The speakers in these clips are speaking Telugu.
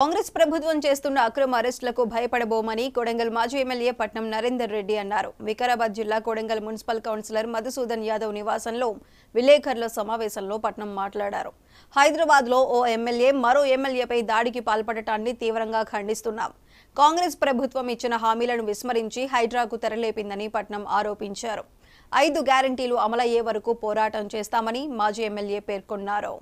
కాంగ్రెస్ ప్రభుత్వం చేస్తున్న అక్రమ అరెస్టులకు భయపడబోమని కొడంగల్ మాజీ ఎమ్మెల్యే పట్నం నరేందర్ రెడ్డి అన్నారు. వికారాబాద్ జిల్లా కొడంగల్ మున్సిపల్ కౌన్సిలర్ మధుసూదన్ యాదవ్ నివాసంలో విలేకరుల సమావేశంలో పట్నం మాట్లాడారు. హైదరాబాద్లో ఓ ఎమ్మెల్యే మరో ఎమ్మెల్యేపై దాడికి పాల్పడటాన్ని తీవ్రంగా ఖండిస్తున్నాం. కాంగ్రెస్ ప్రభుత్వం ఇచ్చిన హామీలను విస్మరించి హైడ్రాకు తెరలేపిందని పట్నం ఆరోపించారు. 5 గ్యారంటీలు అమలయ్యే వరకు పోరాటం చేస్తామని మాజీ ఎమ్మెల్యే పేర్కొన్నారు.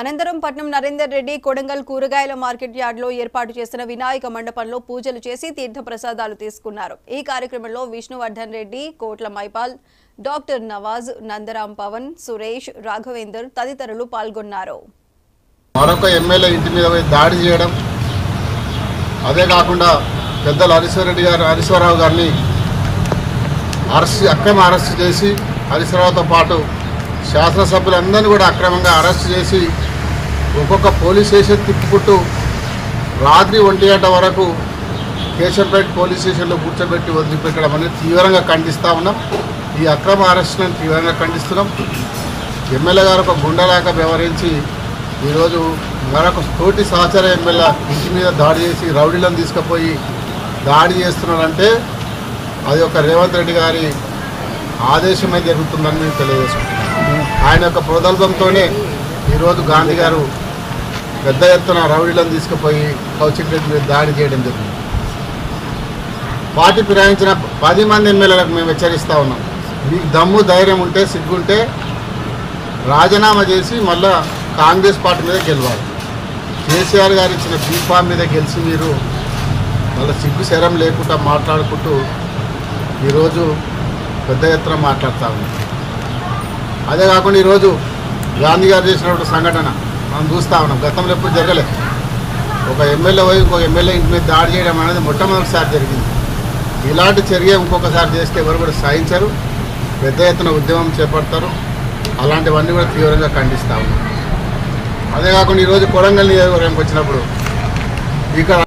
అనంతరం పట్నం నరేందర్ రెడ్డి కొడంగల్ కూరగాయల మార్కెట్ యార్డ్లో ఏర్పాటు చేసిన వినాయక మండపంలో పూజలు చేసి తీర్థ ప్రసాదాలు తీసుకున్నారు. ఈ కార్యక్రమంలో విష్ణువర్ధన్ రెడ్డి, కోట్ల మైపాల్, డాక్టర్ నవాజ్, నందరాం పవన్, సురేష్, రాఘవేందర్ తదితరులు పాల్గొన్నారు. మరొక ఎమ్మెల్యే ఇంటి మీద దాడి చేయడం, అదే కాకుండా పెద్దలు హరీశ్వరరావు గారిని అక్రమ అరెస్ట్ చేసి హరీశ్వరరావుతో పాటు శాసనసభ్యులందరినీ కూడా అక్రమంగా అరెస్ట్ చేసి ఒక్కొక్క పోలీస్ స్టేషన్ తిప్పుకుంటూ రాత్రి 1 గంట వరకు కేశంపేట పోలీస్ స్టేషన్లో కూర్చోబెట్టి వదిలిపెట్టడం అనేది తీవ్రంగా ఖండిస్తూ ఉన్నాం. ఈ అక్రమ అరెస్టులను తీవ్రంగా ఖండిస్తున్నాం. ఎమ్మెల్యే గారు ఒక గుండెలాగా వ్యవహరించి ఈరోజు మరొక తోటి సహచర ఎమ్మెల్యే ఇంటి మీద దాడి చేసి రౌడీలను తీసుకుపోయి దాడి చేస్తున్నారంటే అది ఒక రేవంత్ రెడ్డి గారి ఆదేశమే జరుగుతుందని మేము తెలియజేసుకుంటున్నాం. ఆయన యొక్క ప్రోదల్భంతోనే ఈరోజు గాంధీ గారు పెద్ద ఎత్తున రౌడీలను తీసుకుపోయి కౌశిక్ రెడ్డి మీద దాడి చేయడం జరిగింది. పార్టీ ఫిరాయించిన 10 మంది ఎమ్మెల్యేలకు మేము హెచ్చరిస్తూ ఉన్నాం. మీకు దమ్ము ధైర్యం ఉంటే, సిగ్గుంటే రాజీనామా చేసి మళ్ళా కాంగ్రెస్ పార్టీ మీద గెలవాలి. కేసీఆర్ గారు ఇచ్చిన బీఫామ్ మీద గెలిచి మీరు మళ్ళీ సిగ్గు శరం లేకుండా మాట్లాడుకుంటూ ఈరోజు పెద్ద ఎత్తున మాట్లాడుతూ ఉన్నాం. అదే కాకుండా ఈరోజు గాంధీ గారు చేసినటువంటి సంఘటన మనం చూస్తూ ఉన్నాం. గతంలో ఎప్పుడు జరగలేదు. ఒక ఎమ్మెల్యే పోయి ఇంకొక ఎమ్మెల్యే ఇంటి మీద దాడి చేయడం అనేది మొట్టమొదటిసారి జరిగింది. ఇలాంటి చర్య ఇంకొకసారి చేస్తే ఎవరు కూడా సహించరు, పెద్ద ఎత్తున ఉద్యమం చేపడతారు. అలాంటివన్నీ కూడా తీవ్రంగా ఖండిస్తూ ఉన్నాం. అదే కాకుండా ఈరోజు కొడంగల్ నియోజకవర్గానికి వచ్చినప్పుడు ఇక్కడ